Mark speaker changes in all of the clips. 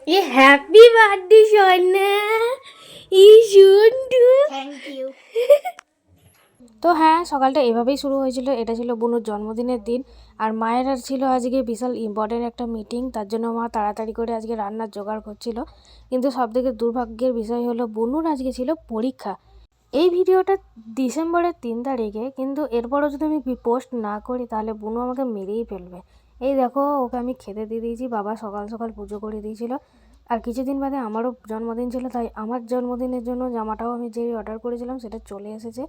Speaker 1: ये happy birthday सोना ই সুন্দর থ্যাংক ইউ। তো হ্যাঁ, সকালটা এভাবেই শুরু হয়েছিল। এটা ছিল বুনুর জন্মদিনের দিন। আর মায়ের আর ছিল আজকে বিশাল ইম্পর্টেন্ট একটা মিটিং, তার জন্য মা তাড়াতাড়ি করে আজকে রান্নার জোগাড় করছিল। কিন্তু সবথেকে দুর্ভাগ্যের বিষয় হলো বুনুর আজকে ছিল পরীক্ষা। এই ভিডিওটা ডিসেম্বরের 3 তারিখে, কিন্তু এরপরও যদি আমি পোস্ট না করি তাহলে বুনু আমাকে মেরেই ফেলবে। এই দেখো, ওকে আমি খেতে দিয়ে দিয়েছি, বাবা সকাল সকাল পুজো করে দিয়েছিল। আর কিছুদিন বাদে আমারও জন্মদিন ছিল, তাই আমার জন্মদিনের জন্য জামাটাও আমি যেই অর্ডার করেছিলাম সেটা চলে এসেছে।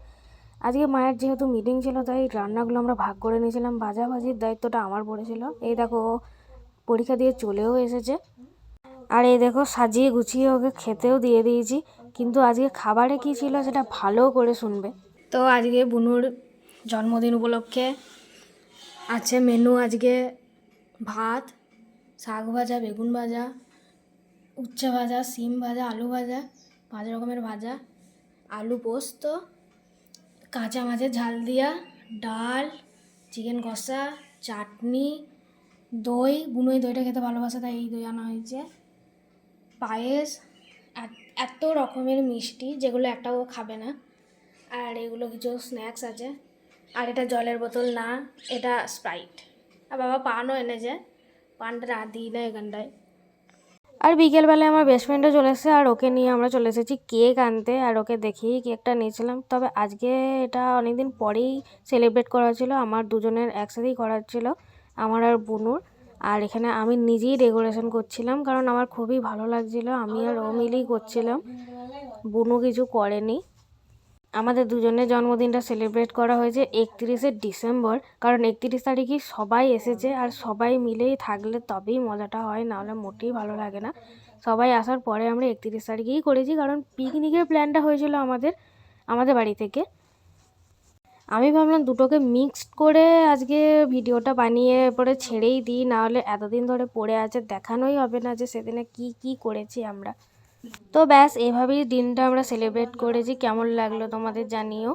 Speaker 1: আজকে মায়ের যেহেতু মিটিং ছিল তাই রান্নাগুলো আমরা ভাগ করে নিয়েছিলাম, ভাজাভাজির দায়িত্বটা আমার পড়েছিল। এই দেখো, পরীক্ষা দিয়ে চলেও এসেছে। আর এই দেখো, সাজিয়ে গুছিয়ে ওকে খেতেও দিয়ে দিয়েছি। কিন্তু আজকে খাবারে কি ছিল সেটা ভালো করে শুনবে। তো আজকে বুনুর জন্মদিন উপলক্ষে আছে মেনু। আজকে ভাত, শাক ভাজা, বেগুন ভাজা, উচ্ছে ভাজা, সিম ভাজা, আলু ভাজা, 5 রকমের ভাজা, আলু পোস্ত, কাঁচা মাছের ঝাল দিয়া, ডাল, চিকেন কষা, চাটনি, দই, বুনু এই দইটা খেতে ভালোবাসে তাই এই দই আনা হয়েছে, পায়েস, এত রকমের মিষ্টি যেগুলো একটাও খাবে না। আর এগুলো কিছু স্ন্যাক্স আছে। আর এটা জলের বোতল না, এটা স্প্রাইট। আর বাবা পানও এনেছে, পানটা দিই না এখানটায়। আর বিকেলবেলায় আমার বেস্ট ফ্রেন্ডও চলে এসেছে, আর ওকে নিয়ে আমরা চলে এসেছি কেক আনতে। আর ওকে দেখেই কেকটা নিয়েছিলাম। তবে আজকে এটা অনেকদিন পরেই সেলিব্রেট করা ছিল, আমার দুজনের একসাথেই করা ছিল, আমার আর বুনুর। আর এখানে আমি নিজেই ডেকোরেশন করছিলাম, কারণ আমার খুবই ভালো লাগছিল, আমি আর ও মিলেই করছিলাম, বুনু কিছু করেনি। আমাদের দুজনের জন্মদিনটা সেলিব্রেট করা হয়েছে 31শে ডিসেম্বর, কারণ 31 তারিখে সবাই এসেছে। আর সবাই মিলেই থাকলে তবেই মজাটা হয়, নাহলে মোটেই ভালো লাগে না। সবাই আসার পরে আমরা 31 তারিখেই করেছি, কারণ পিকনিকের প্ল্যানটা হয়েছিল আমাদের বাড়ি থেকে। আমি ভাবলাম দুটোকে মিক্সড করে আজকে ভিডিওটা বানিয়ে পরে ছেড়েই দিই, নাহলে এতদিন ধরে পড়ে আছে, দেখানোই হবে না যে সেদিনে কি কি করেছি আমরা। তো ব্যাস, এভাবেই দিনটা আমরা সেলিব্রেট করেছি। কেমন লাগলো তোমাদের জানিও।